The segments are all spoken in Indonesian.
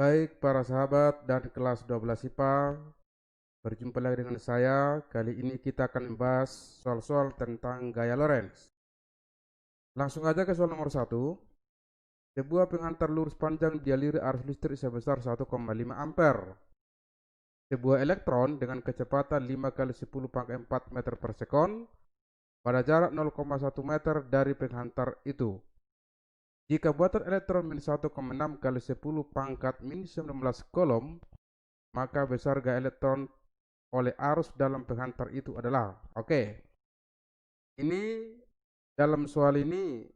Baik para sahabat dan kelas 12 IPA, berjumpa lagi dengan saya. Kali ini kita akan membahas soal-soal tentang gaya Lorentz. Langsung aja ke soal nomor 1. Sebuah penghantar lurus panjang dialiri arus listrik sebesar 1,5 ampere. Sebuah elektron dengan kecepatan 5 kali 10 pangkat 4 meter per sekon pada jarak 0,1 meter dari penghantar itu. Jika buatan elektron min 1,6 kali 10 pangkat min 19 kolom, maka besar gaya elektron oleh arus dalam penghantar itu adalah. Ini dalam soal ini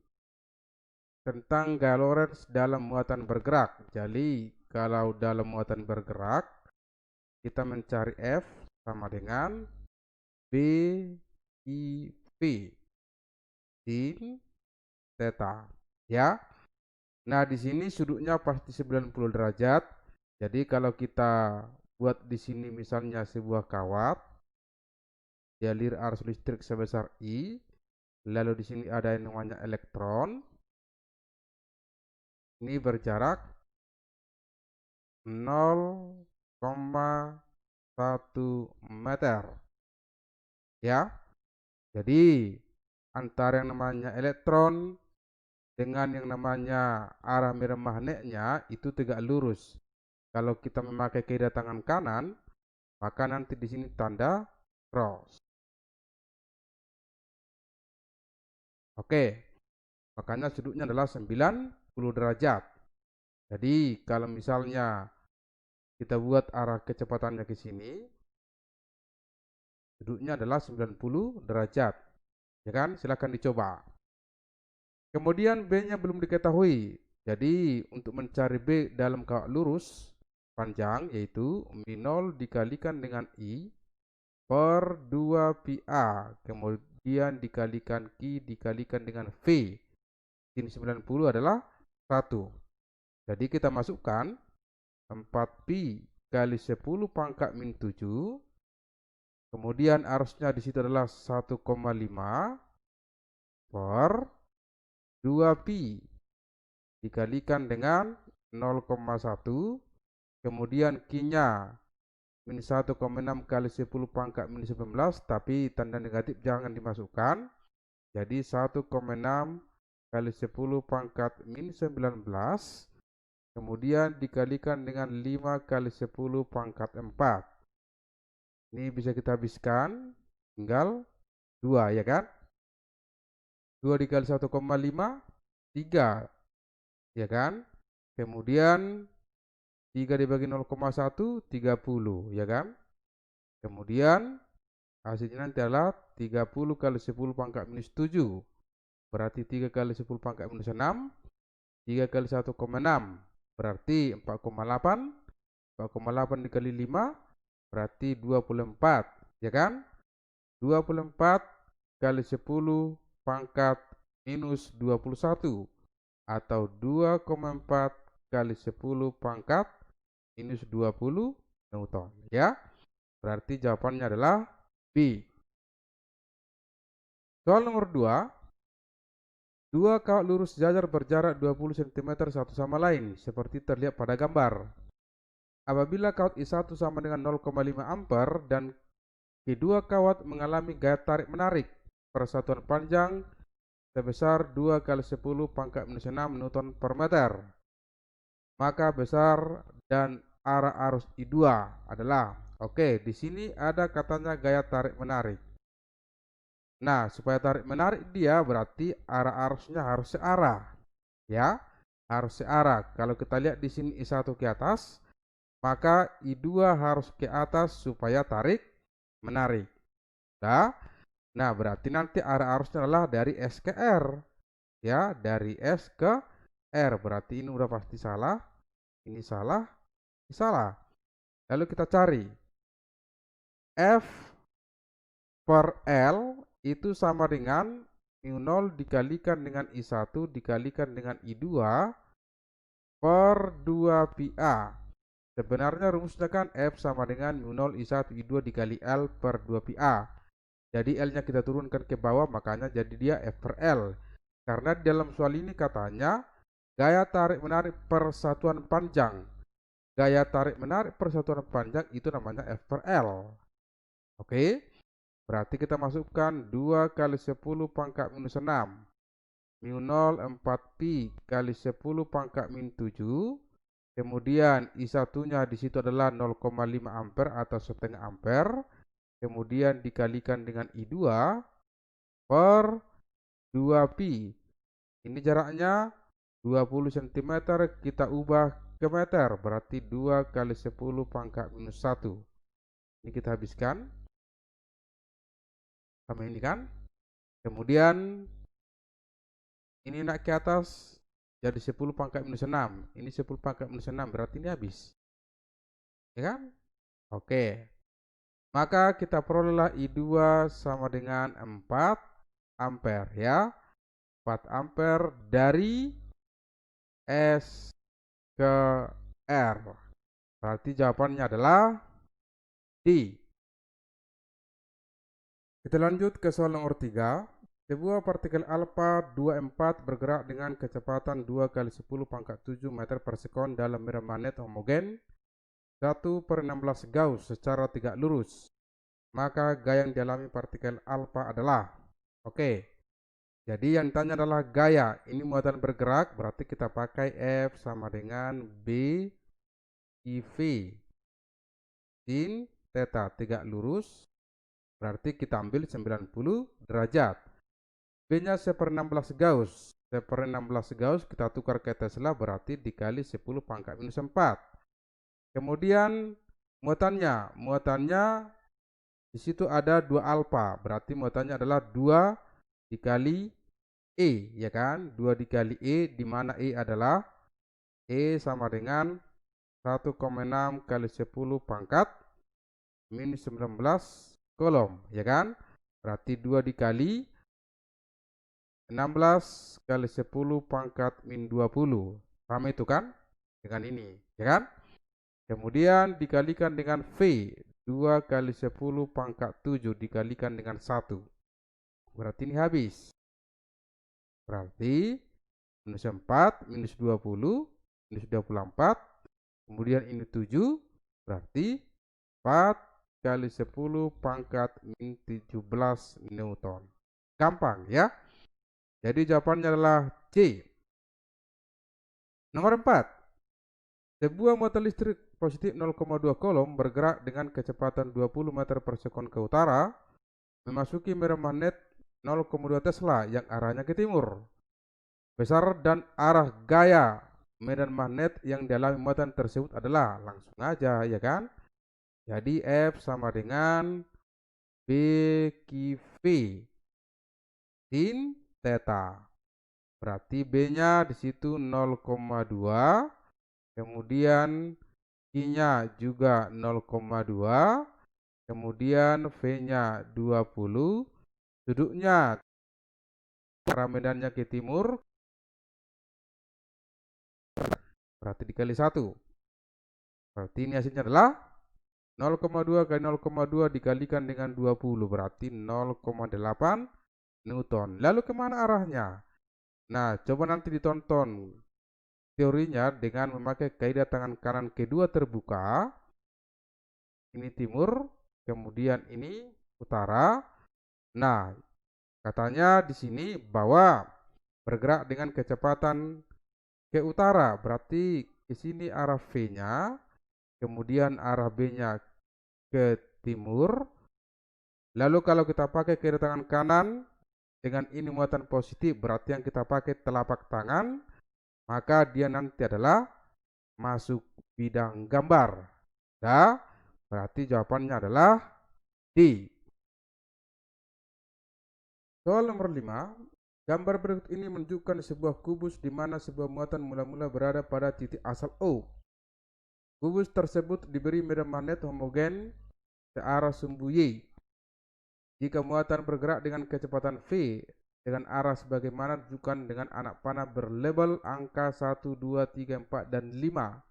tentang gaya Lorentz dalam muatan bergerak. Jadi kalau dalam muatan bergerak kita mencari F sama dengan B I V sin theta, ya. Nah, di sini sudutnya pasti 90 derajat. Jadi kalau kita buat di sini misalnya sebuah kawat dialiri arus listrik sebesar I, lalu di sini ada yang namanya elektron. Ini berjarak 0,1 meter, ya. Jadi antara yang namanya elektron dengan yang namanya arah medan magnetnya itu tegak lurus. Kalau kita memakai kedatangan kanan, maka nanti di sini tanda cross. Oke, makanya sudutnya adalah 90 derajat. Jadi kalau misalnya kita buat arah kecepatannya ke sini, sudutnya adalah 90 derajat. Ya kan? Silahkan dicoba. Kemudian B-nya belum diketahui. Jadi untuk mencari B dalam kawat lurus panjang yaitu min 0 dikalikan dengan I per 2 pi A. Kemudian dikalikan Q dikalikan dengan V. Sin 90 adalah 1. Jadi kita masukkan 4 pi kali 10 pangkat min 7. Kemudian arusnya di situ adalah 1,5 per 2 pi dikalikan dengan 0,1. Kemudian Q-nya min 1,6 kali 10 pangkat min 19, tapi tanda negatif jangan dimasukkan. Jadi 1,6 kali 10 pangkat min 19, kemudian dikalikan dengan 5 kali 10 pangkat 4. Ini bisa kita habiskan, tinggal 2, ya kan? 2 dikali 1,5, 3, ya kan? Kemudian 3 dibagi 0,1, 30, ya kan? Kemudian hasilnya nanti adalah 30 kali 10 pangkat minus 7. Berarti 3 kali 10 pangkat minus 6. 3 kali 1,6. Berarti 4,8. 4,8 dikali 5. Berarti 24. Ya kan? 24 kali 10 pangkat minus 21. Atau 2,4 kali 10 pangkat minus 20 Newton. Ya. Berarti jawabannya adalah B. Soal nomor 2. Dua kawat lurus sejajar berjarak 20 cm satu sama lain, seperti terlihat pada gambar. Apabila kawat I1 sama dengan 0,5 ampere dan kedua kawat mengalami gaya tarik-menarik persatuan panjang sebesar 2 kali 10 pangkat minus 6 Newton per meter, maka besar dan arah arus I2 adalah. Di sini ada katanya gaya tarik-menarik. Nah, supaya tarik menarik dia berarti arah arusnya harus searah. Ya, harus searah. Kalau kita lihat di sini I1 ke atas, maka I2 harus ke atas supaya tarik menarik. Nah, berarti nanti arah arusnya adalah dari S ke R. Ya, dari S ke R. Berarti ini udah pasti salah. Ini salah, ini salah. Lalu kita cari F per L itu sama dengan mu 0 dikalikan dengan I1 dikalikan dengan I2 per 2 pi A. Sebenarnya rumusnya kan F sama dengan mu 0 I1 I2 dikali L per 2 pi A. Jadi L-nya kita turunkan ke bawah, makanya jadi dia F per L. Karena di dalam soal ini katanya gaya tarik menarik persatuan panjang. gaya tarik-menarik persatuan panjang itu namanya F per L. Oke, berarti kita masukkan 2 kali 10 pangkat minus 6. Mu 0 4 pi kali 10 pangkat min 7. Kemudian I1-nya di situ adalah 0,5 ampere atau setengah ampere. Kemudian dikalikan dengan I2 per 2 pi. Ini jaraknya 20 cm, kita ubah ke meter, berarti 2 kali 10 pangkat minus 1. Ini kita habiskan sama ini kan. Kemudian ini naik ke atas jadi 10 pangkat minus 6. Ini 10 pangkat minus 6, berarti ini habis. Ya kan? Oke. Maka kita perolehlah I2 sama dengan 4 ampere ya. 4 ampere dari S ke R. Berarti jawabannya adalah D. Kita lanjut ke soal nomor 3. Sebuah partikel alfa 24 bergerak dengan kecepatan 2 kali 10 pangkat 7 meter per sekon dalam medan magnet homogen 1/16 Gauss secara tegak lurus. Maka gaya yang dialami partikel alfa adalah, oke, jadi yang ditanya adalah gaya. Ini muatan bergerak, berarti kita pakai F sama dengan B IV sin theta tegak lurus, berarti kita ambil 90 derajat. B-nya 1/16 Gauss. 1/16 Gauss kita tukar ke Tesla, berarti dikali 10 pangkat minus 4. Kemudian muatannya di situ ada 2 alfa, berarti muatannya adalah 2 dikali E, ya kan? 2 dikali E, di mana E adalah E sama dengan 1,6 kali 10 pangkat minus 19 kolom, ya kan? Berarti 2 dikali 16 kali 10 pangkat min 20. Sama itu kan? Dengan ini, ya kan? Kemudian dikalikan dengan V. 2 kali 10 pangkat 7 dikalikan dengan 1. Berarti ini habis. Berarti minus 4, minus 20, minus 24. Kemudian ini 7. Berarti 4 kali 10 pangkat min 17 Newton. Gampang ya. Jadi jawabannya adalah C. Nomor 4. Sebuah motor listrik positif 0,2 kolom bergerak dengan kecepatan 20 meter per sekon ke utara, memasuki medan magnet 0,2 Tesla yang arahnya ke timur. Besar dan arah gaya medan magnet yang dialami muatan tersebut adalah, langsung aja ya kan. Jadi F sama dengan B QV sin theta. Berarti B-nya di situ 0,2, kemudian I-nya juga 0,2, kemudian V-nya 20, sudutnya arah medannya ke timur, berarti dikali 1. Berarti ini hasilnya adalah 0,2 kali 0,2 dikalikan dengan 20, berarti 0,8 Newton. Lalu kemana arahnya? Nah, coba nanti ditonton teorinya dengan memakai kaidah tangan kanan kedua terbuka. Ini timur, kemudian ini utara. Nah, katanya di sini bahwa bergerak dengan kecepatan ke utara, berarti di sini arah V-nya, kemudian arah B-nya ke timur. Lalu kalau kita pakai kaidah tangan kanan dengan ini muatan positif, berarti yang kita pakai telapak tangan, maka dia nanti adalah masuk bidang gambar. Nah, berarti jawabannya adalah D. Soal nomor 5. Gambar berikut ini menunjukkan sebuah kubus di mana sebuah muatan mula-mula berada pada titik asal O. Kubus tersebut diberi medan magnet homogen searah sumbu Y. Jika muatan bergerak dengan kecepatan V dengan arah sebagaimana ditunjukkan dengan anak panah berlabel angka 1, 2, 3, 4, dan 5.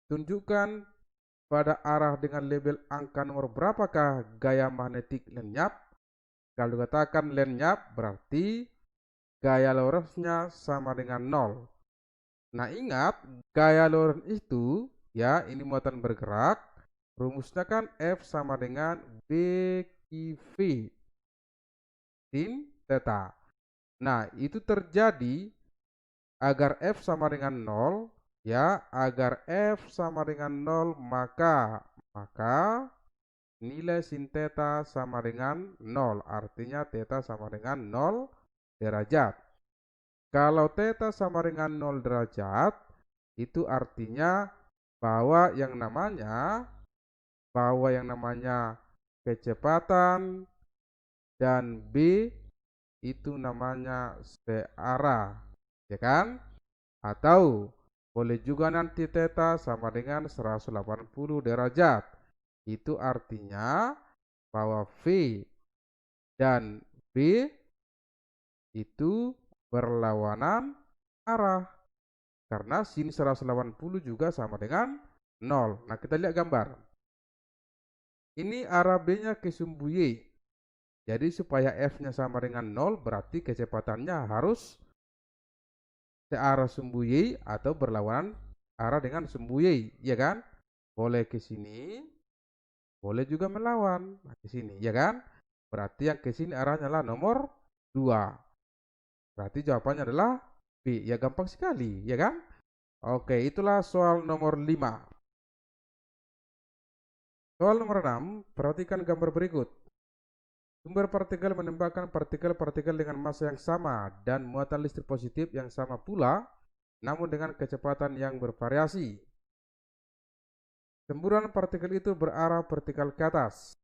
Tunjukkan pada arah dengan label angka nomor berapakah gaya magnetik lenyap. Kalau dikatakan lenyap berarti gaya Lorentz-nya sama dengan 0. Nah ingat, gaya Lorentz itu ya, ini muatan bergerak. Rumusnya kan F sama dengan BQV sin theta. Nah, itu terjadi agar F sama dengan 0, ya, agar F sama dengan 0, maka nilai sin theta sama dengan 0, artinya theta sama dengan 0 derajat. Kalau theta sama dengan 0 derajat, itu artinya bahwa yang namanya kecepatan dan B itu namanya searah, ya kan? Atau boleh juga nanti theta sama dengan 180 derajat. Itu artinya bahwa V dan B itu berlawanan arah. Karena sin 180 juga sama dengan 0. Nah, kita lihat gambar. Ini arah B-nya ke sumbu Y. Jadi supaya F-nya sama dengan 0, berarti kecepatannya harus searah sumbu Y atau berlawanan arah dengan sumbu Y, ya kan? Boleh ke sini, boleh juga melawan. Nah, ke sini, ya kan? Berarti yang ke sini arahnya adalah nomor 2. Berarti jawabannya adalah B. Ya gampang sekali, ya kan? Oke, itulah soal nomor 5. Soal nomor 6, perhatikan gambar berikut. Sumber partikel menembakkan partikel-partikel dengan massa yang sama dan muatan listrik positif yang sama pula, namun dengan kecepatan yang bervariasi. Semburan partikel itu berarah vertikal ke atas.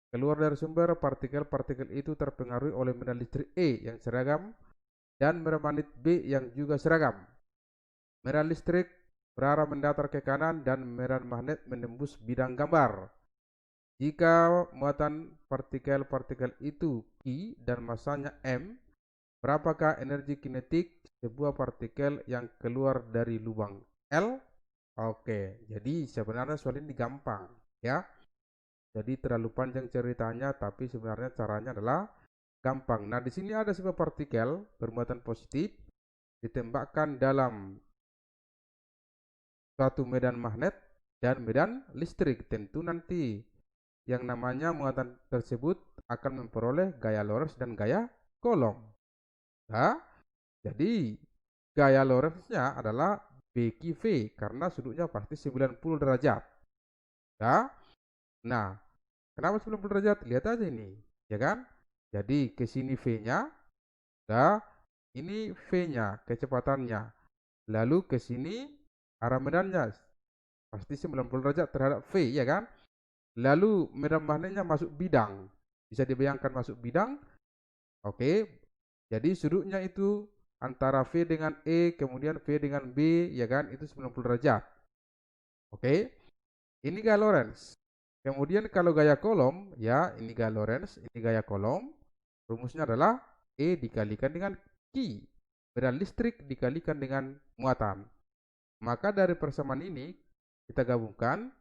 Keluar dari sumber, partikel-partikel itu terpengaruhi oleh medan listrik E yang seragam dan medan magnet B yang juga seragam. Medan listrik berarah mendatar ke kanan dan medan magnet menembus bidang gambar. Jika muatan partikel-partikel itu Q dan massanya M, berapakah energi kinetik sebuah partikel yang keluar dari lubang L? Oke, jadi sebenarnya soal ini gampang, ya. Jadi terlalu panjang ceritanya, tapi sebenarnya caranya adalah gampang. Nah, di sini ada sebuah partikel bermuatan positif ditembakkan dalam suatu medan magnet dan medan listrik. Tentu nanti yang namanya muatan tersebut akan memperoleh gaya Lorentz dan gaya Coulomb. Nah, jadi gaya Lorentz-nya adalah BQV karena sudutnya pasti 90 derajat. Ya. Nah, kenapa 90 derajat? Lihat aja ini, ya kan? Jadi ke sini V-nya, nah ini V-nya, kecepatannya. Lalu ke sini arah medannya pasti 90 derajat terhadap V, ya kan? Lalu medan magnetnya masuk bidang. Bisa dibayangkan masuk bidang. Oke. Jadi sudutnya itu antara V dengan E, kemudian V dengan B, ya kan? Itu 90 derajat. Oke. Ini gaya Lorentz. Kemudian kalau gaya Coulomb, ya ini gaya Lorentz, ini gaya Coulomb. Rumusnya adalah E dikalikan dengan Q. Medan listrik dikalikan dengan muatan. Maka dari persamaan ini kita gabungkan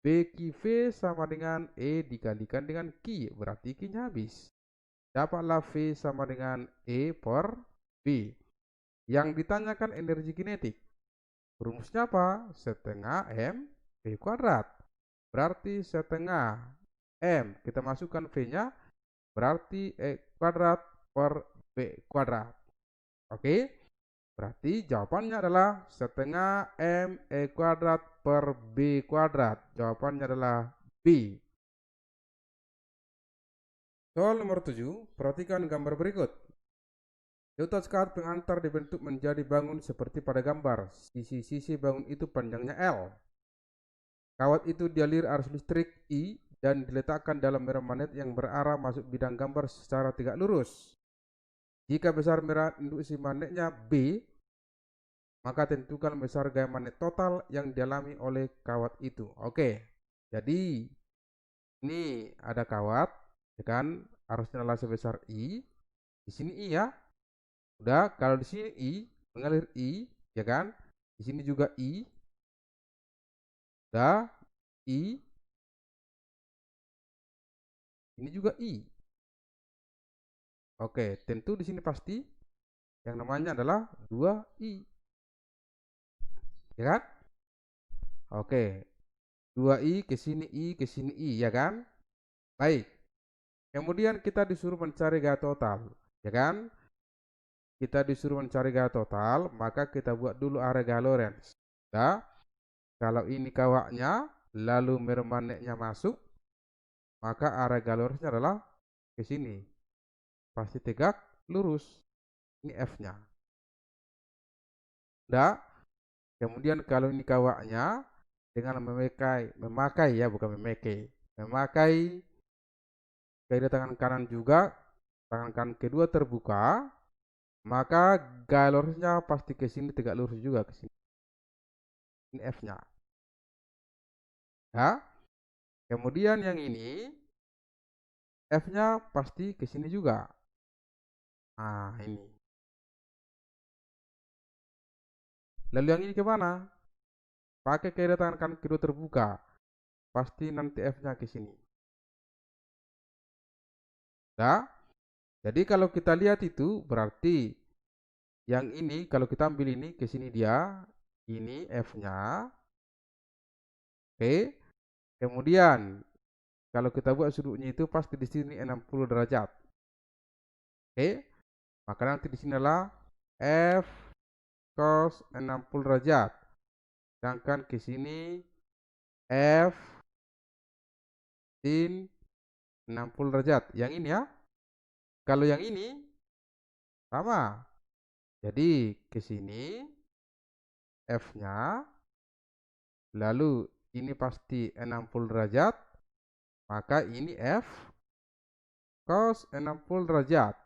BQV sama dengan E dikalikan dengan Q. Berarti Q-nya habis. Dapatlah V sama dengan E per B. Yang ditanyakan energi kinetik. Rumusnya apa? Setengah M V kuadrat. Berarti setengah M. Kita masukkan V-nya. Berarti E kuadrat per B kuadrat. Oke. Berarti jawabannya adalah setengah M E kuadrat per B kuadrat. Jawabannya adalah B. Soal nomor 7, perhatikan gambar berikut. Yaitu kawat pengantar dibentuk menjadi bangun seperti pada gambar. Sisi-sisi bangun itu panjangnya L. Kawat itu dialir arus listrik I dan diletakkan dalam medan magnet yang berarah masuk bidang gambar secara tegak lurus. Jika besar medan induksi magnetnya B, maka tentukan besar gaya magnet total yang dialami oleh kawat itu. Oke, jadi ini ada kawat, ya kan? Arusnya adalah sebesar I. Di sini I ya. Udah, kalau di sini I, mengalir I, ya kan? Di sini juga I. Udah, I. Ini juga I. Oke, tentu di sini pasti yang namanya adalah 2I. Ya kan? Oke, 2i ke sini i ke sini i, ya kan? Baik. Kemudian kita disuruh mencari gaya total, ya kan? Kita disuruh mencari gaya total, maka kita buat dulu area gaya Lorentz. Nah, kalau ini kawaknya, lalu mermaneknya masuk, maka area gaya Lorentz adalah ke sini. Pasti tegak, lurus. Ini F-nya. Nah, kemudian kalau ini kawaknya, dengan memakai ya, bukan memakai kaidah tangan kanan juga, tangan kanan kedua terbuka, maka gaya lurusnya pasti ke sini tegak lurus juga ke sini. Ini F-nya. Ya. Kemudian yang ini F-nya pasti ke sini juga. Nah, ini. Lalu yang ini kemana? Pakai kaidah tangan kanan kedua terbuka. Pasti nanti F-nya ke sini. Ya. Jadi kalau kita lihat itu berarti yang ini kalau kita ambil ini ke sini dia, ini F-nya. Oke. Kemudian kalau kita buat sudutnya itu pasti di sini 60 derajat. Oke. Maka nanti di sini adalah F cos 60 derajat. Sedangkan ke sini F sin 60 derajat. Yang ini ya. Kalau yang ini sama. Jadi ke sini F-nya, lalu ini pasti 60 derajat, maka ini F cos 60 derajat.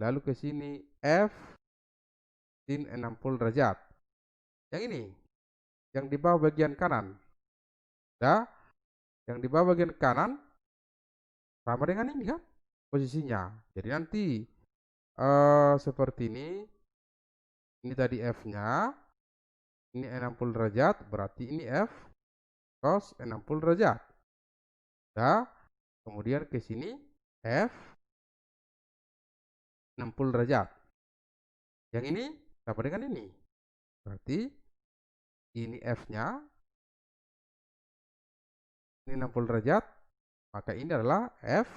Lalu ke sini F sin 60 derajat. Yang ini, yang di bawah bagian kanan. Nah, yang di bawah bagian kanan sama dengan ini kan posisinya. Jadi nanti seperti ini. Ini tadi F-nya. Ini 60 derajat, berarti ini F cos 60 derajat. Nah, kemudian ke sini F 60 derajat. Yang ini sama dengan ini. Berarti ini F-nya, ini 60 derajat, maka ini adalah F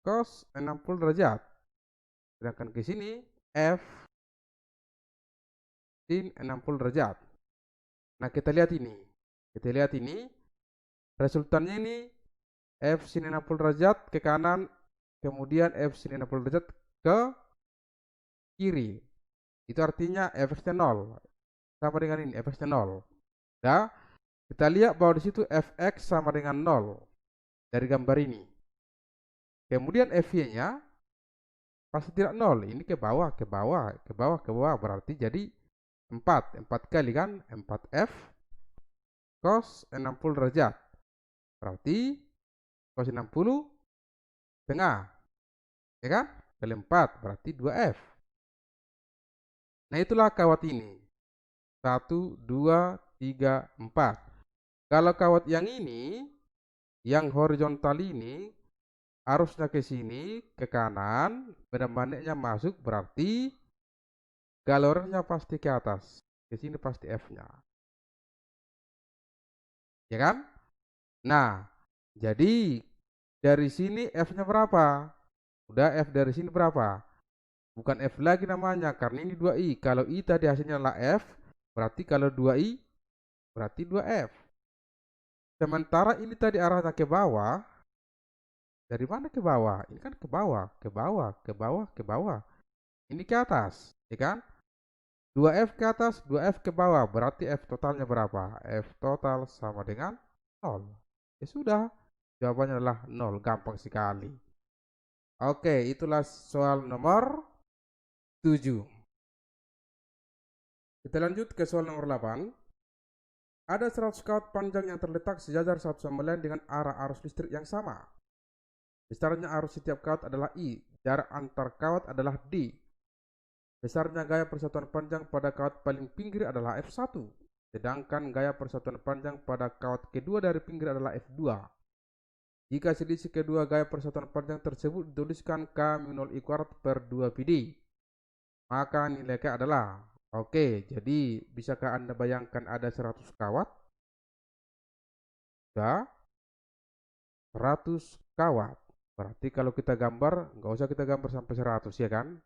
cos 60 derajat. Sedangkan ke sini F sin 60 derajat. Nah, kita lihat ini. Kita lihat ini. Resultannya ini F sin 60 derajat ke kanan, kemudian F sin 60 derajat ke kiri. Itu artinya Fx-nya 0. Sama dengan ini, Fx-nya 0. Nah, kita lihat bahwa di situ Fx sama dengan 0 dari gambar ini. Kemudian Fy-nya pasti tidak 0. Ini ke bawah, ke bawah, ke bawah, ke bawah. Berarti jadi 4. 4 kali kan? 4F cos 60 derajat. Berarti cos 60 tengah. Ya kan? Kali 4 berarti 2F. Nah, itulah kawat ini. 1, 2, 3, 4. Kalau kawat yang ini, yang horizontal ini, arusnya ke sini, ke kanan, baliknya masuk, berarti galurnya pasti ke atas. Ke sini pasti F-nya. Ya kan? Nah, jadi dari sini F-nya berapa? Udah F dari sini berapa? Bukan F lagi namanya, karena ini 2i. Kalau i tadi hasilnya adalah F, berarti kalau 2i, berarti 2F. Sementara ini tadi arahnya ke bawah, dari mana ke bawah? Ini kan ke bawah, ke bawah, ke bawah, ke bawah. Ini ke atas, ya kan? 2F ke atas, 2F ke bawah. Berarti F totalnya berapa? F total sama dengan 0. Ya sudah, jawabannya adalah 0. Gampang sekali. Oke, itulah soal nomor 7. Kita lanjut ke soal nomor 8. Ada 100 kawat panjang yang terletak sejajar satu sama lain dengan arah arus listrik yang sama. Besarnya arus setiap kawat adalah I. Jarak antar kawat adalah D. Besarnya gaya persatuan panjang pada kawat paling pinggir adalah F1. Sedangkan gaya persatuan panjang pada kawat kedua dari pinggir adalah F2. Jika selisih kedua gaya persatuan panjang tersebut dituliskan K-I² per 2PD, maka nilai K adalah, Oke, jadi bisakah Anda bayangkan ada 100 kawat? Sudah 100 kawat. Berarti kalau kita gambar, nggak usah kita gambar sampai 100 ya kan?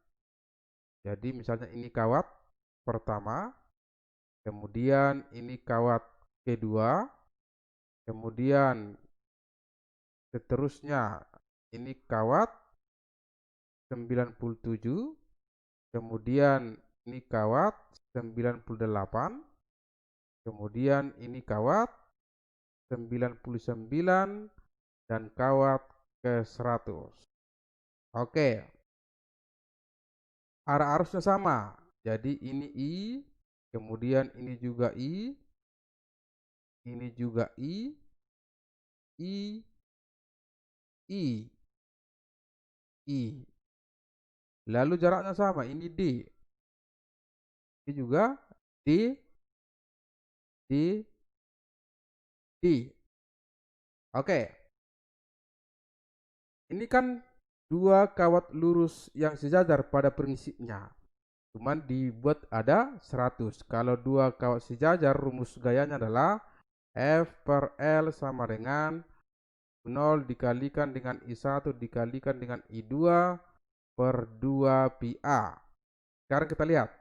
Jadi misalnya ini kawat pertama, kemudian ini kawat kedua, kemudian seterusnya ini kawat 97, kemudian ini kawat 98, kemudian ini kawat 99 dan kawat ke 100. Oke, arah arusnya sama. Jadi ini I, kemudian ini juga I, ini juga I, I, I, I. Lalu jaraknya sama, ini D. Ini juga D, D, D. Oke, ini kan dua kawat lurus yang sejajar pada prinsipnya. Cuman dibuat ada 100. Kalau dua kawat sejajar, rumus gayanya adalah F per L sama dengan 0 dikalikan dengan I1 dikalikan dengan I2 per 2 pi A. Sekarang kita lihat.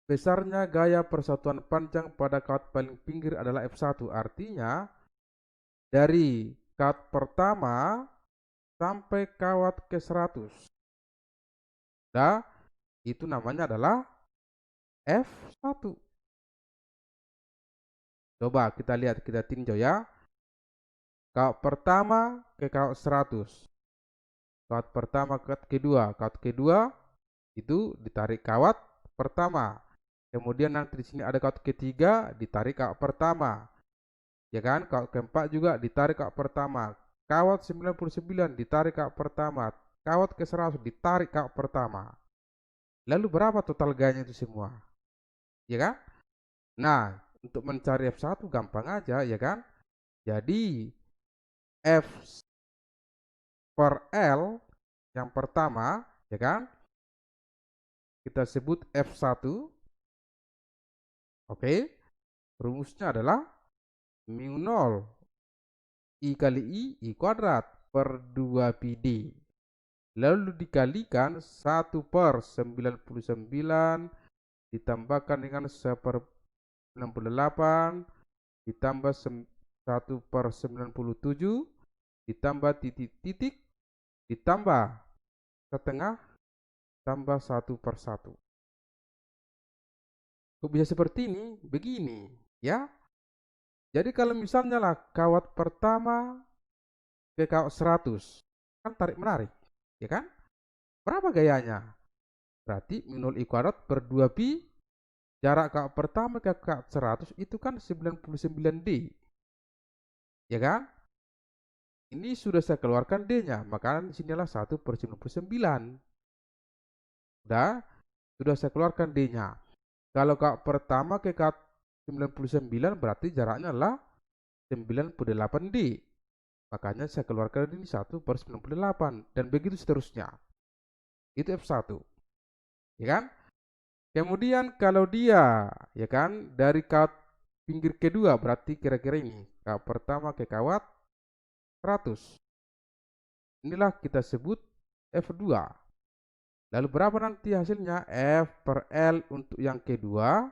Besarnya gaya persatuan panjang pada kawat paling pinggir adalah F1. Artinya, dari kawat pertama sampai kawat ke 100. Nah, itu namanya adalah F1. Coba kita lihat, kita tinjau ya. Kawat pertama ke kawat 100. Kawat pertama ke kawat kedua itu ditarik kawat pertama. Kemudian nanti di sini ada kawat ketiga, ditarik kawat pertama. Ya kan? Kawat keempat juga ditarik kawat pertama. Kawat 99 ditarik kawat pertama. Kawat ke 100 ditarik kawat pertama. Lalu berapa total gayanya itu semua? Ya kan? Nah, untuk mencari F1 gampang aja, ya kan? Jadi F per L yang pertama, ya kan? Kita sebut F1. Oke. Rumusnya adalah mu 0 I kali I kuadrat per 2 pi D. Lalu dikalikan 1 per 99 ditambahkan dengan 1 per 68 ditambah 1 per 97 ditambah titik-titik ditambah setengah tambah 1 per 1. Kok bisa seperti ini? Begini ya. Jadi kalau misalnya lah kawat pertama ke kawat 100 kan tarik menarik, ya kan? Berapa gayanya? Berarti mu 0 I kuadrat per 2 pi jarak kawat pertama ke kawat 100 itu kan 99 D. Ya kan? Ini sudah saya keluarkan D-nya, maka sinilah 1 per 99. Sudah saya keluarkan D-nya. Kalau kawat pertama ke kawat 99 berarti jaraknya adalah 98 D. Makanya saya keluarkan ini 1 per 98 dan begitu seterusnya. Itu F1. Ya kan? Kemudian kalau dia, ya kan, dari kawat pinggir kedua berarti kira-kira ini. Kawat pertama ke kawat 100. Inilah kita sebut F2. Lalu berapa nanti hasilnya? F per L untuk yang kedua.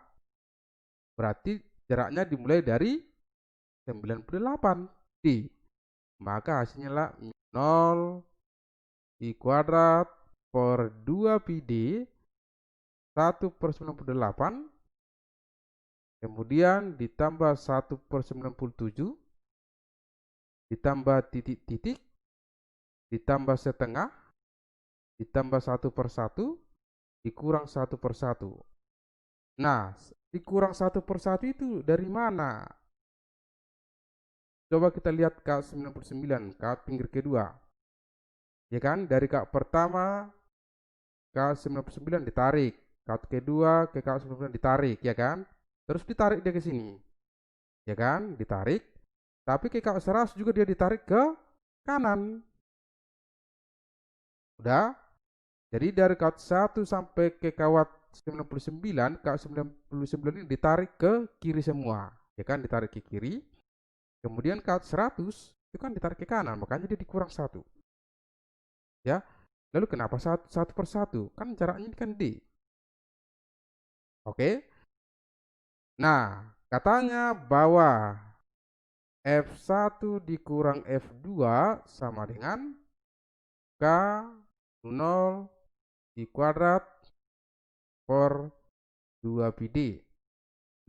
Berarti jaraknya dimulai dari 98 D. Maka hasilnya lah 0 I kuadrat per 2 pi D 1 per 98 kemudian ditambah 1 per 97 ditambah titik-titik ditambah setengah ditambah 1 per 1 dikurang 1 per 1. Nah, dikurang 1 per 1 itu dari mana? Coba kita lihat kawat 99, kawat pinggir kedua. Ya kan, dari kawat pertama kawat 99 ditarik, kawat kedua ke kawat 99 ditarik, ya kan? Terus ditarik dia ke sini. Ya kan, ditarik. Tapi ke kawat 100 juga dia ditarik ke kanan. Udah? Jadi dari kawat 1 sampai ke kawat 99, K99 ini ditarik ke kiri semua, ya kan, ditarik ke kiri. Kemudian K100 itu kan ditarik ke kanan, makanya dia dikurang 1. Ya. Lalu kenapa satu per satu? Kan jaraknya ini kan D. Oke. Nah, katanya bahwa F1 dikurang F2 sama dengan K0 di kuadrat per 2πd.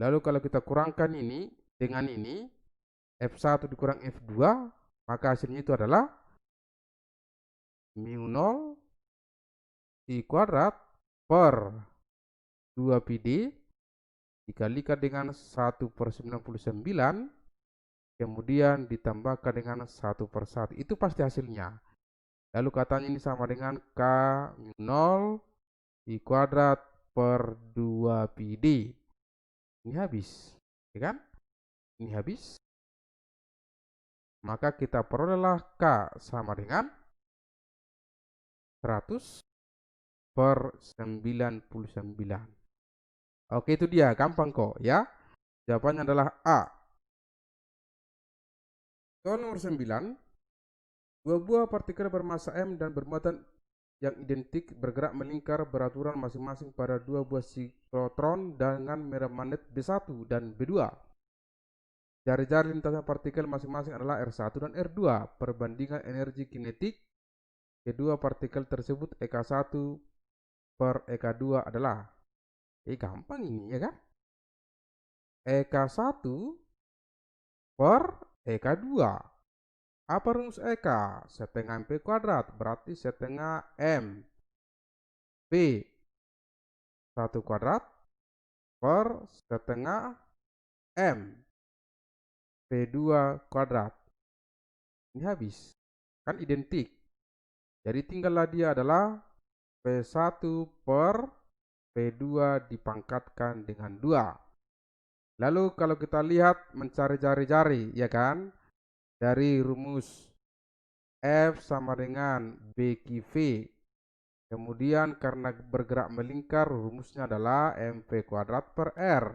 Lalu kalau kita kurangkan ini dengan ini, F1 dikurang F2, maka hasilnya itu adalah mu0 di kuadrat per 2πd dikalikan dengan 1/99, kemudian ditambahkan dengan 1/1. Itu pasti hasilnya. Lalu katanya ini sama dengan K0 di kuadrat per 2πd. Ini habis, ya kan? Ini habis. Maka kita perolehlah K sama dengan 100 per 99. Oke, itu dia, gampang kok ya. Jawabannya adalah A. Soal nomor 9. Dua buah partikel bermassa M dan bermuatan yang identik bergerak melingkar beraturan masing-masing pada dua buah siklotron dengan medan magnet B1 dan B2. Jari-jari lintasan partikel masing-masing adalah R1 dan R2. Perbandingan energi kinetik kedua partikel tersebut EK1 per EK2 adalah, gampang ini ya kan? EK1 per EK2. Apa rumus EK? Setengah MP kuadrat, berarti setengah M P 1 kuadrat per setengah M P2 kuadrat. Ini habis, kan identik. Jadi tinggallah dia adalah P1 per P2 dipangkatkan dengan 2. Lalu kalau kita lihat mencari jari-jari, ya kan? Dari rumus F sama dengan BQV. Kemudian karena bergerak melingkar, rumusnya adalah MP kuadrat per R.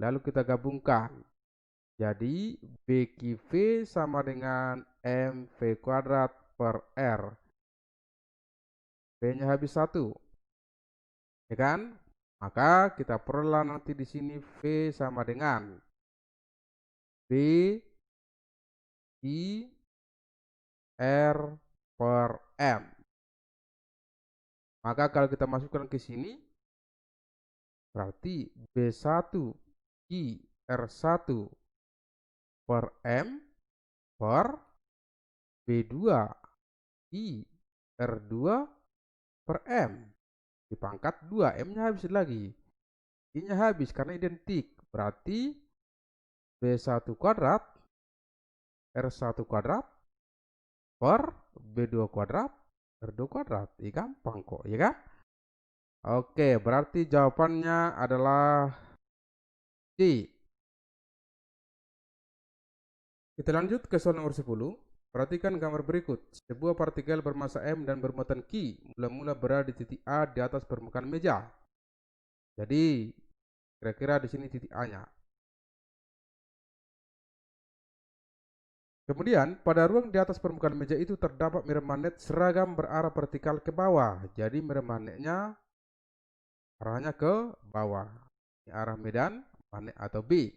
Lalu kita gabungkan. Jadi BQV sama dengan MP kuadrat per R. P-nya habis 1. Ya kan? Maka kita peroleh nanti di sini V sama dengan B I R per M. Maka kalau kita masukkan ke sini, berarti B1 I R1 per M per B2 I R2 per M. Dipangkat 2, M-nya habis lagi. I-nya habis karena identik. Berarti B1 kuadrat R1 kuadrat per B2 kuadrat R2 kuadrat. Gampang kok, ya kan? Oke, berarti jawabannya adalah C. Kita lanjut ke soal nomor 10. Perhatikan gambar berikut. Sebuah partikel bermassa M dan bermuatan Q mula-mula berada di titik A di atas permukaan meja. Jadi, kira-kira di sini titik A-nya. Kemudian, pada ruang di atas permukaan meja itu terdapat medan magnet seragam berarah vertikal ke bawah. Jadi, medan magnetnya arahnya ke bawah. Ini arah medan magnet atau B.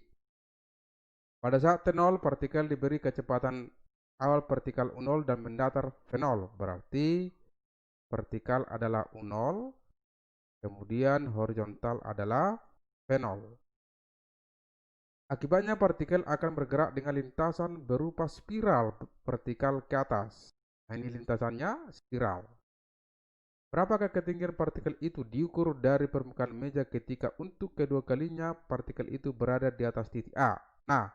Pada saat T0, partikel diberi kecepatan awal vertikal U0 dan mendatar V0. Berarti vertikal adalah U0, kemudian horizontal adalah V0. Akibatnya partikel akan bergerak dengan lintasan berupa spiral vertikal ke atas. Nah, ini lintasannya spiral. Berapakah ketinggian partikel itu diukur dari permukaan meja ketika untuk kedua kalinya partikel itu berada di atas titik A? Nah,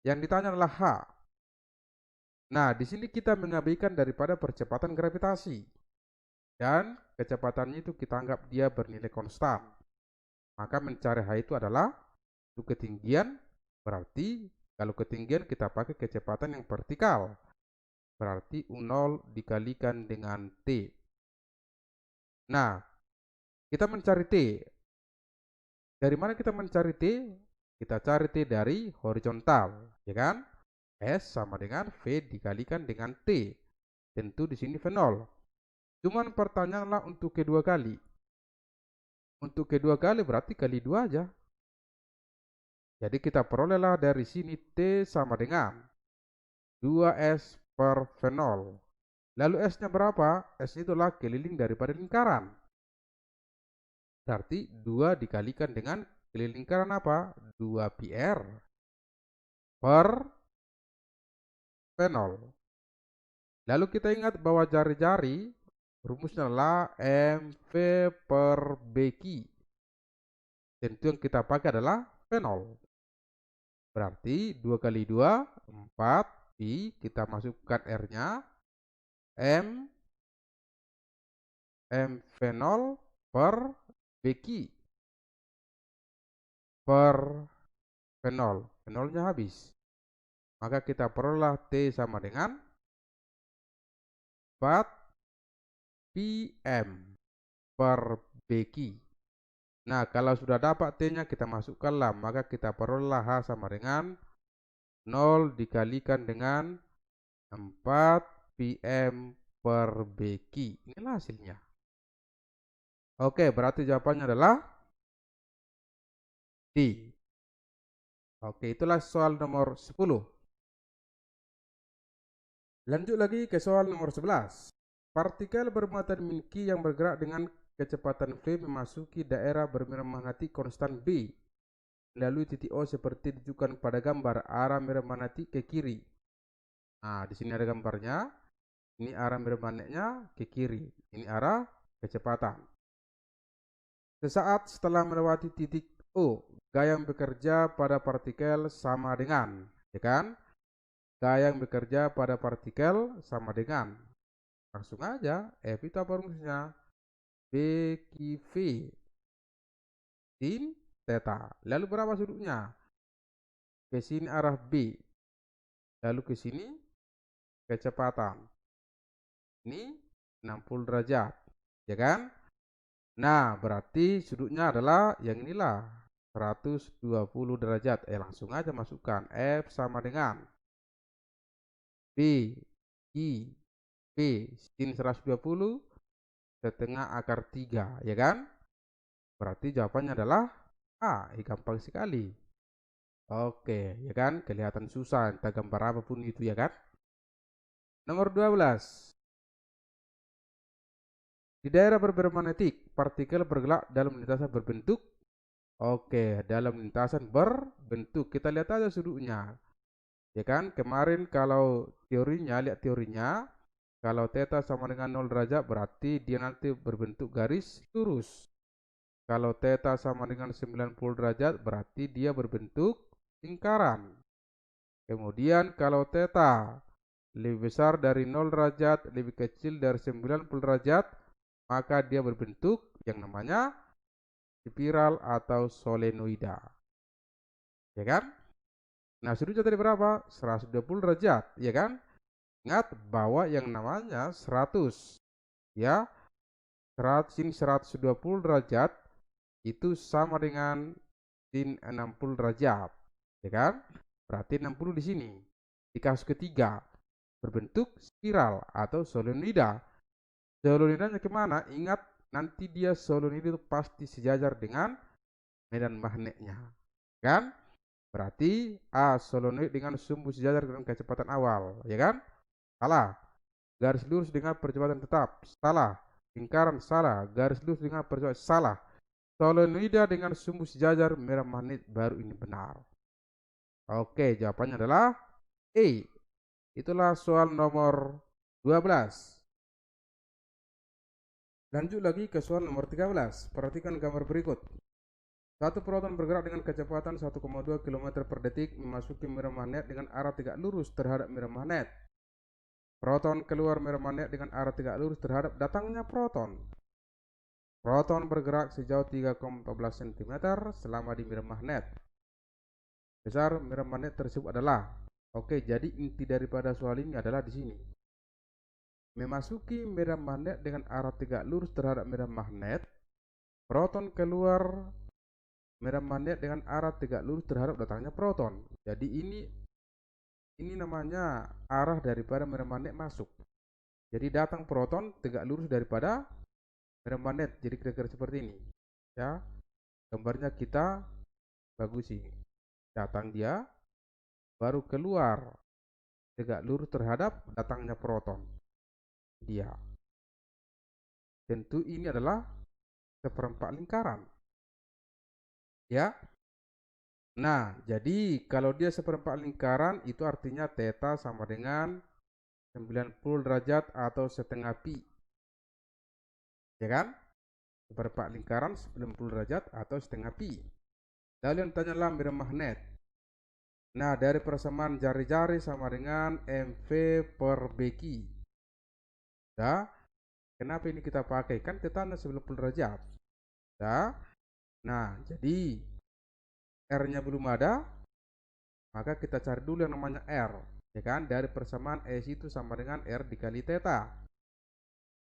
yang ditanya adalah H. Nah, di sini kita mengabaikan daripada percepatan gravitasi. Dan kecepatannya itu kita anggap dia bernilai konstan. Maka mencari H itu adalah untuk ketinggian. Berarti kalau ketinggian kita pakai kecepatan yang vertikal. Berarti U0 dikalikan dengan T. Nah, Kita mencari T. Dari mana kita mencari T? Kita cari T dari horizontal, ya kan? S sama dengan V dikalikan dengan T. Tentu di sini V0. Cuman pertanyaanlah untuk kedua kali. Untuk kedua kali berarti kali 2 aja. Jadi kita perolehlah dari sini T sama dengan 2S per V0. Lalu S-nya berapa? S-nya itulah keliling daripada lingkaran. Berarti 2 dikalikan dengan keliling lingkaran apa? 2 PR per V0. Lalu kita ingat bahwa jari-jari rumusnya adalah MV per BQ. Tentu yang kita pakai adalah V0. Berarti 2 kali 2, 4. Pi, kita masukkan R-nya. M V0 per BQ per V0. V0-nya habis. Maka kita peroleh T sama dengan 4 PM per BQ. Nah, kalau sudah dapat T-nya kita masukkanlah, maka kita peroleh H sama dengan 0 dikalikan dengan 4 PM per BQ. Inilah hasilnya. Oke, berarti jawabannya adalah D. Oke, itulah soal nomor 10. Lanjut lagi ke soal nomor 11. Partikel bermuatan min Q yang bergerak dengan kecepatan V memasuki daerah bermirip magnetik konstan B melalui titik O seperti ditunjukkan pada gambar. Arah mirip magnetik ke kiri. Nah, di sini ada gambarnya. Ini arah mirip magnetnya ke kiri. Ini arah kecepatan. Sesaat setelah melewati titik O, gaya yang bekerja pada partikel sama dengan, ya kan? Gaya yang bekerja pada partikel sama dengan. Langsung aja, F itu apa rumusnya? BQV sin theta. Lalu berapa sudutnya? Ke sini arah B. Lalu ke sini kecepatan. Ini 60 derajat. Ya kan? Nah, berarti sudutnya adalah yang inilah 120 derajat. Langsung aja masukkan. F sama dengan B, I, P sin 120 setengah akar 3. Ya kan? Berarti jawabannya adalah A. Gampang sekali. Oke, ya kan? Kelihatan susah entah gambar apapun itu, ya kan? Nomor 12. Di daerah bermagnetik, partikel bergerak dalam lintasan berbentuk. Oke, dalam lintasan berbentuk. Kita lihat aja sudutnya. Ya kan? Kemarin kalau teorinya, lihat teorinya. Kalau theta sama dengan 0 derajat berarti dia nanti berbentuk garis lurus. Kalau theta sama dengan 90 derajat berarti dia berbentuk lingkaran. Kemudian kalau theta lebih besar dari 0 derajat, lebih kecil dari 90 derajat, maka dia berbentuk yang namanya spiral atau solenoida. Ya kan? Nah, sudutnya tadi berapa? 120 derajat, ya kan? Ingat bahwa yang namanya 100, ya. 120 derajat itu sama dengan sin 60 derajat, ya kan? Berarti 60 di sini. Di kasus ketiga berbentuk spiral atau solenoida. Solenoidanya kemana? Ingat nanti dia solenoida itu pasti sejajar dengan medan magnetnya, kan? Berarti A solenoid dengan sumbu sejajar dengan kecepatan awal, ya kan? Salah. Garis lurus dengan percepatan tetap, salah. Lingkaran, salah. Garis lurus dengan percepatan, salah. Solenoida dengan sumbu sejajar merah magnet, baru ini benar. Oke, jawabannya adalah E. Itulah soal nomor 12. Lanjut lagi ke soal nomor 13. Perhatikan gambar berikut. Satu proton bergerak dengan kecepatan 1,2 km per detik memasuki merah magnet dengan arah tegak lurus terhadap merah magnet. Proton keluar merah magnet dengan arah tegak lurus terhadap datangnya proton. Proton bergerak sejauh 3,14 cm selama di merah magnet. Besar merah magnet tersebut adalah. Oke, jadi inti daripada soal ini adalah di sini. Memasuki merah magnet dengan arah tegak lurus terhadap merah magnet. Proton keluar medan magnet dengan arah tegak lurus terhadap datangnya proton. Jadi ini namanya arah daripada medan magnet masuk. Jadi datang proton tegak lurus daripada medan magnet. Jadi kira-kira seperti ini. Ya, gambarnya kita bagus sih. Datang dia, baru keluar tegak lurus terhadap datangnya proton. Dia. Tentu ini adalah seperempat lingkaran. Ya. Nah, jadi kalau dia seperempat lingkaran itu artinya theta sama dengan 90 derajat atau setengah pi. Ya kan? Seperempat lingkaran 90 derajat atau setengah pi. Lalu yang tanyalah medan magnet. Nah, dari persamaan jari-jari sama dengan MV per BQ. Ya, kenapa ini kita pakai? Kan tetanya 90 derajat. Ya. Nah, jadi R-nya belum ada, maka kita cari dulu yang namanya R. Ya kan? Dari persamaan S itu sama dengan R dikali theta.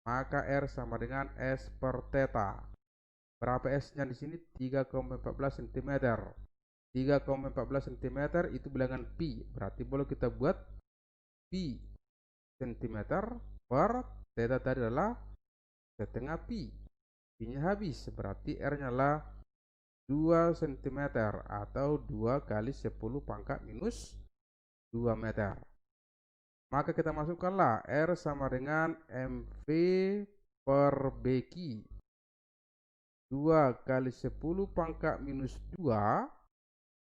Maka R sama dengan S per theta. Berapa S-nya di sini? 3,14 cm. 3,14 cm itu bilangan pi. Berarti boleh kita buat pi cm per theta tadi adalah setengah pi. Pi-nya habis. Berarti R-nya adalah 2 cm atau 2 kali 10 pangkat minus 2 meter. Maka kita masukkanlah R sama dengan MV per BQ. 2 kali 10 pangkat minus 2.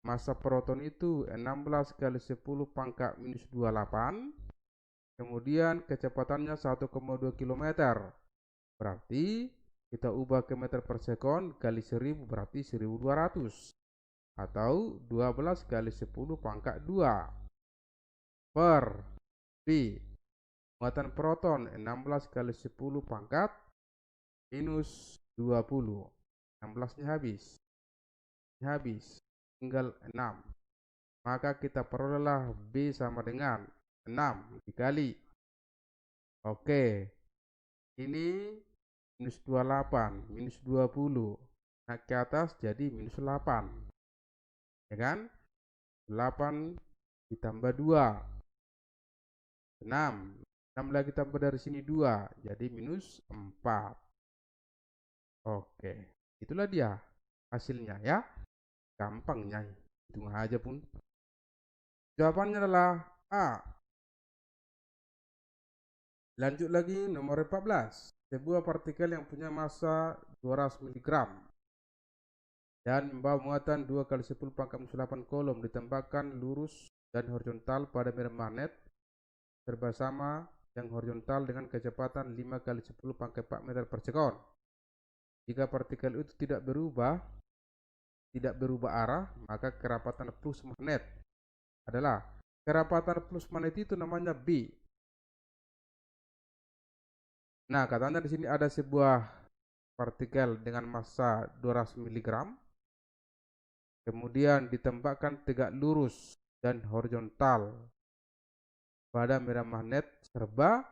Massa proton itu 16 kali 10 pangkat minus 28. Kemudian kecepatannya 1,2 km. Berarti kita ubah ke meter per sekon kali 1000 berarti 1200. Atau 12 kali 10 pangkat 2 per P. Muatan proton 16 kali 10 pangkat minus 20. 16-nya habis. Habis. Tinggal 6. Maka kita perolehlah B sama dengan 6 dikali. Oke. Ini minus 28, minus 20. Naik ke atas jadi minus 8. Ya kan? 8 ditambah 2. 6. 6 lagi tambah dari sini 2. Jadi minus 4. Oke. Itulah dia hasilnya ya. Gampangnya. Hitung aja pun. Jawabannya adalah A. Lanjut lagi nomor 14. Sebuah partikel yang punya massa 200 mg dan membawa muatan 2 kali 10 pangkat minus 8 kolom ditembakkan lurus dan horizontal pada medan magnet serba sama yang horizontal dengan kecepatan 5 kali 10 pangkat 4 meter per sekon. Jika partikel itu tidak berubah arah, maka kerapatan plus magnet adalah kerapatan plus magnet itu namanya B. Nah, katanya di sini ada sebuah partikel dengan massa 200 mg, kemudian ditembakkan tegak lurus dan horizontal pada medan magnet serba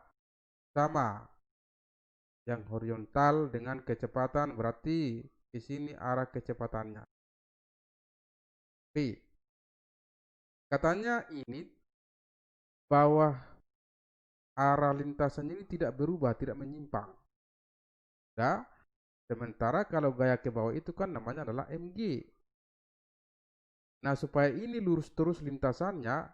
sama. Yang horizontal dengan kecepatan berarti di sini arah kecepatannya. B. Katanya ini bawah arah lintasannya ini tidak berubah, tidak menyimpang. Nah, sementara kalau gaya ke bawah itu kan namanya adalah MG. Nah, supaya ini lurus terus lintasannya,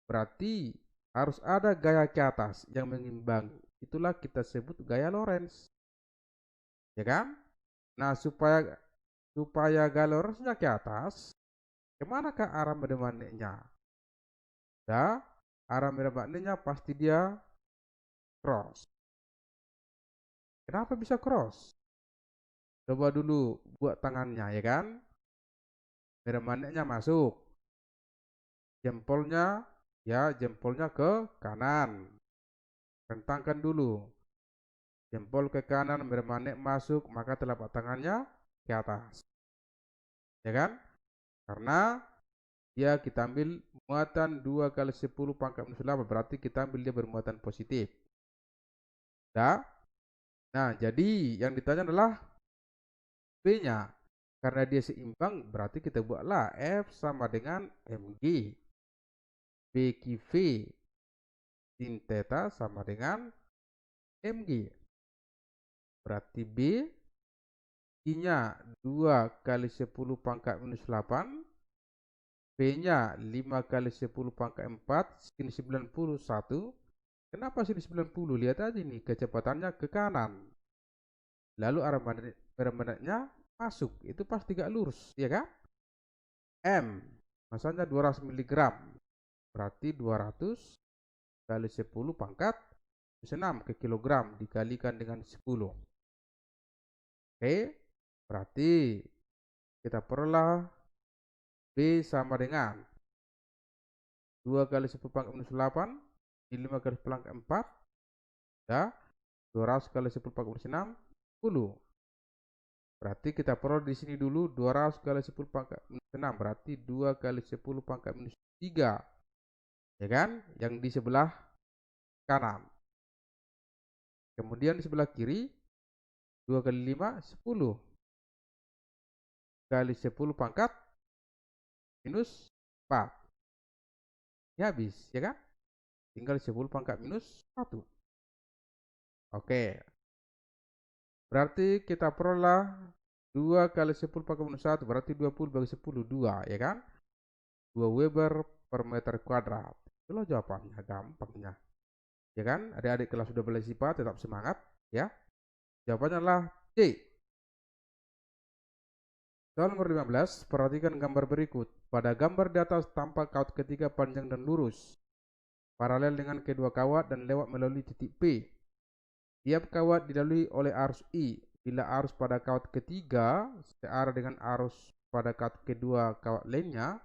berarti harus ada gaya ke atas yang mengimbangi. Itulah kita sebut gaya Lorentz. Ya kan? Nah, supaya gaya Lorentz-nya ke atas, kemanakah arah medan magnetnya? Nah, arah medan magnetnya pasti dia cross. Kenapa bisa cross? Coba dulu buat tangannya, ya kan? Medan magnetnya masuk. Jempolnya ke kanan. Rentangkan dulu. Jempol ke kanan, medan magnet masuk, maka telapak tangannya ke atas. Ya kan? Karena kita ambil muatan 2 kali 10 pangkat minus 8, berarti kita ambil dia bermuatan positif. Nah, jadi yang ditanya adalah B-nya. Karena dia seimbang, berarti kita buatlah F sama dengan mg. BQV sin theta sama dengan mg. Berarti B, I-nya 2 kali 10 pangkat minus 8, B-nya 5 kali 10 pangkat 4, sin 91. Kenapa sin 90? Lihat aja nih, kecepatannya ke kanan. Lalu arah magnetnya masuk, itu pasti gak lurus, ya kan? M, masanya 200 mg, berarti 200 kali 10 pangkat 6 ke kilogram dikalikan dengan 10. Oke, berarti kita peroleh B sama dengan 2 kali 10 pangkat minus 8, 5 kali 10 pangkat 4, ya, 200 kali 10 pangkat minus 6, 10. Berarti kita peroleh di sini dulu 200 kali 10 pangkat minus 6, berarti 2 kali 10 pangkat minus 3. Ya kan? Yang di sebelah kanan. Kemudian di sebelah kiri 2 kali 5, 10 kali 10 pangkat minus 4. Ini habis, ya kan? Tinggal 10 pangkat minus 1. Oke. Berarti kita peroleh 2 kali 10 pangkat minus 1, berarti 20 bagi 10, 2, ya kan? 2 Weber per meter kuadrat. Itulah jawabannya, gampangnya. Ya kan? Adik-adik kelas sudah belajar IPA, tetap semangat, ya. Jawabannya adalah C. Soal nomor 15, perhatikan gambar berikut. Pada gambar di atas tampak kawat ketiga panjang dan lurus, paralel dengan kedua kawat dan lewat melalui titik P. Tiap kawat dilalui oleh arus I. Bila arus pada kawat ketiga searah dengan arus pada kawat kedua kawat lainnya,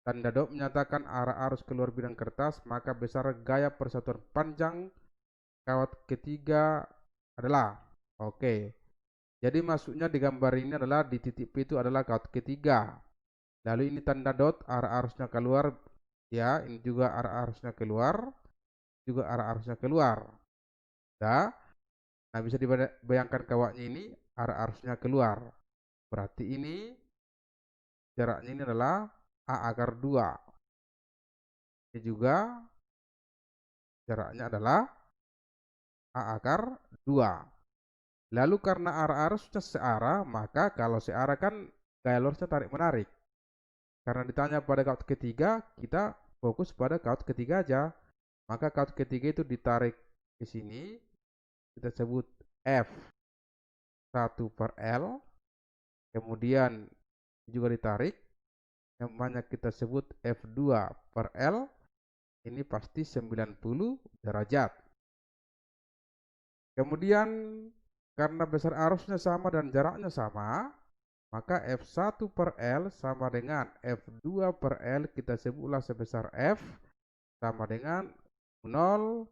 tanda dot menyatakan arah arus keluar bidang kertas, maka besar gaya persatuan panjang kawat ketiga adalah. Oke. Jadi masuknya di gambar ini adalah di titik P itu adalah kawat ketiga. Lalu ini tanda dot, arah arusnya keluar, ya. Ini juga arah arusnya keluar, juga arah arusnya keluar. Ya. Nah, bisa dibayangkan kawatnya ini arah arusnya keluar. Berarti ini jaraknya ini adalah A akar 2. Ini juga jaraknya adalah A akar 2. Lalu karena arah arusnya searah, maka kalau searah kan gaya lurusnya tarik-menarik. Karena ditanya pada kawat ketiga, kita fokus pada kawat ketiga aja. Maka kawat ketiga itu ditarik ke sini, kita sebut F1 per L. Kemudian juga ditarik, yang banyak kita sebut F2 per L. Ini pasti 90 derajat. Kemudian karena besar arusnya sama dan jaraknya sama, maka F1 per L sama dengan F2 per L, kita sebutlah sebesar F sama dengan 0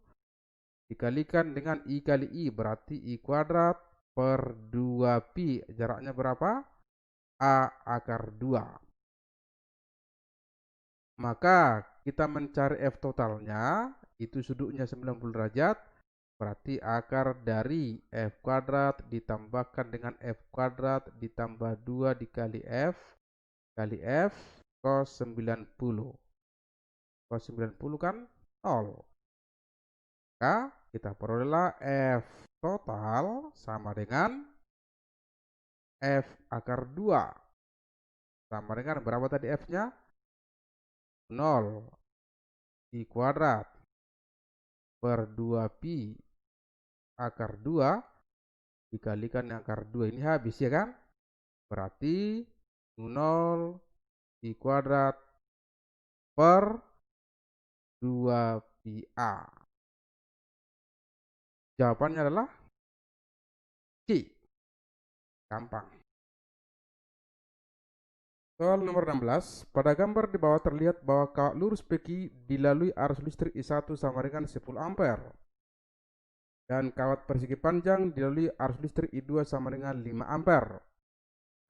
dikalikan dengan I kali I, berarti I kuadrat per 2pi. Jaraknya berapa? A akar 2. Maka kita mencari F totalnya, itu sudutnya 90 derajat. Berarti akar dari F kuadrat ditambahkan dengan F kuadrat ditambah 2 dikali F kali F cos 90. Cos 90 kan 0. Maka kita perolehlah F total sama dengan F akar 2. Sama dengan berapa tadi F-nya? 0. I kuadrat per 2pi akar 2 dikalikan akar 2. Ini habis, ya kan? Berarti 0 I kuadrat per 2pi A. Jawabannya adalah C. Gampang. Soal nomor 16, pada gambar di bawah terlihat bahwa kawat lurus PQ dilalui arus listrik I1 sama dengan 10 ampere. Dan kawat persegi panjang dilalui arus listrik I2 sama dengan 5 ampere.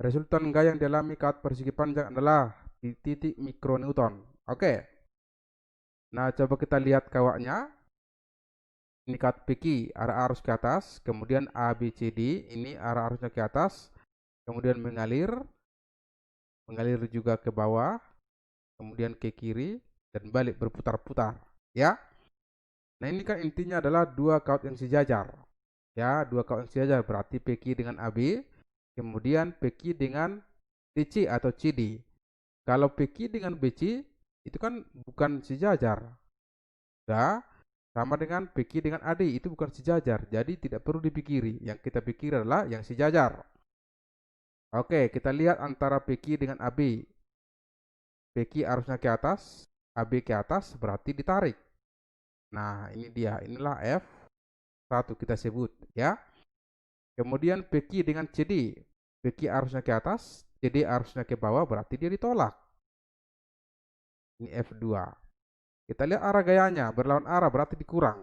Resultan gaya yang dialami kawat persegi panjang adalah di titik mikronewton. Oke. Nah, coba kita lihat kawatnya. Ini kawat PQ, arah arus ke atas, kemudian ABCD, ini arah arusnya ke atas, kemudian mengalir juga ke bawah, kemudian ke kiri, dan balik berputar-putar. Ya, nah ini kan intinya adalah dua kaut yang sejajar. Ya, dua kaut yang sejajar berarti PQ dengan AB, kemudian PQ dengan TC atau CD. Kalau PQ dengan BC itu kan bukan sejajar. Ya, sama dengan PQ dengan AD itu bukan sejajar. Jadi tidak perlu dipikiri. Yang kita pikir adalah yang sejajar. Oke, kita lihat antara PQ dengan AB. PQ arusnya ke atas, AB ke atas berarti ditarik. Nah, ini dia. Inilah F1 kita sebut ya. Kemudian PQ dengan CD. PQ arusnya ke atas, CD arusnya ke bawah berarti dia ditolak. Ini F2. Kita lihat arah gayanya, berlawan arah berarti dikurang.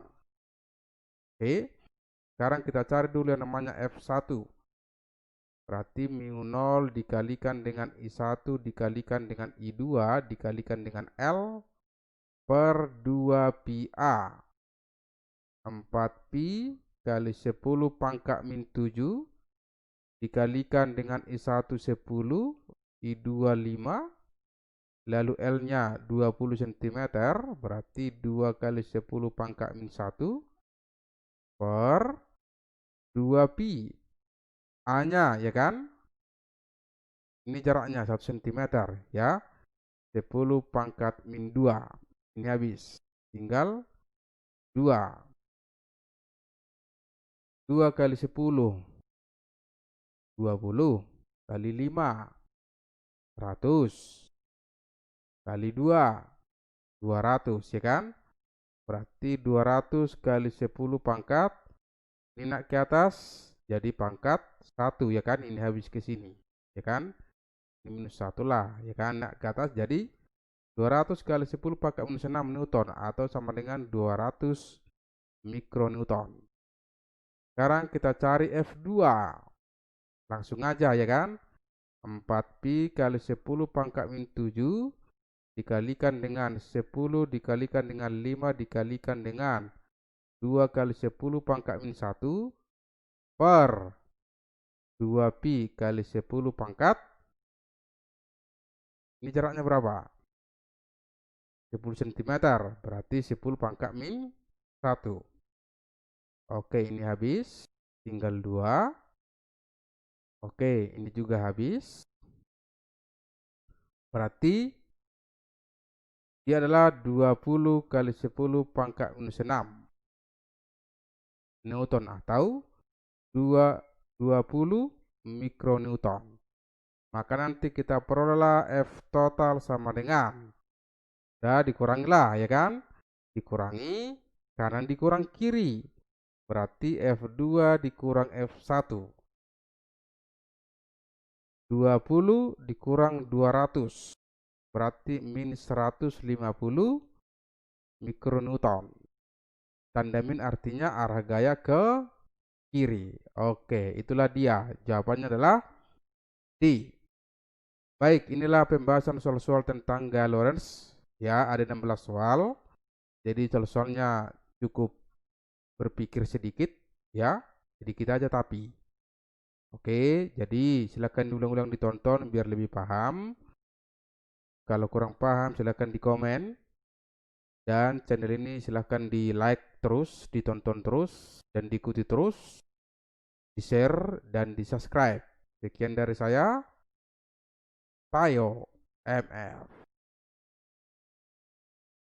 Oke. Sekarang kita cari dulu yang namanya F1. Berarti mu0 dikalikan dengan I1 dikalikan dengan I2 dikalikan dengan L per 2πA. 4pi kali 10 pangkat min 7 dikalikan dengan I1 10, I2 5, lalu L-nya 20 cm, berarti 2 kali 10 pangkat min 1 per 2pi. A-nya ya kan? Ini jaraknya 1 cm ya. 10 pangkat min 2. Ini habis. Tinggal 2. 2 kali 10. 20 kali 5. 100 kali 2. 200 ya kan? Berarti 200 kali 10 pangkat. Ini nak ke atas. Jadi pangkat 1 ya kan? Ini habis ke sini. Ya kan? Ini minus 1 lah. Ya kan? Nak ke atas jadi 200 kali 10 pangkat minus 6 Newton atau sama dengan 200 mikronewton. Sekarang kita cari F2. Langsung aja ya kan? 4pi kali 10 pangkat min 7 dikalikan dengan 10 dikalikan dengan 5 dikalikan dengan 2 kali 10 pangkat min 1 per 2pi kali 10 pangkat. Ini jaraknya berapa? 10 cm, berarti 10 pangkat min 1. Oke, ini habis. Tinggal 2. Oke, ini juga habis. Berarti dia adalah 20 kali 10 pangkat minus 6 Newton atau 20 mikronewton. Maka nanti kita perolehlah F total sama dengan, dan dikurangilah ya kan, dikurangi kanan dikurang kiri, berarti F2 dikurang F1, 20 dikurang 200 berarti min 150 mikronewton. Tanda min artinya arah gaya ke kiri. Oke, itulah dia. Jawabannya adalah D. Baik, inilah pembahasan soal-soal tentang gaya Lorentz. Ya, ada 16 soal. Jadi soal-soalnya cukup berpikir sedikit, ya. Sedikit aja tapi. Oke, jadi silakan diulang-ulang ditonton biar lebih paham. Kalau kurang paham silakan di komen. Dan channel ini silahkan di like terus, ditonton terus, dan diikuti terus, di share dan di subscribe. Sekian dari saya, Tayo MF.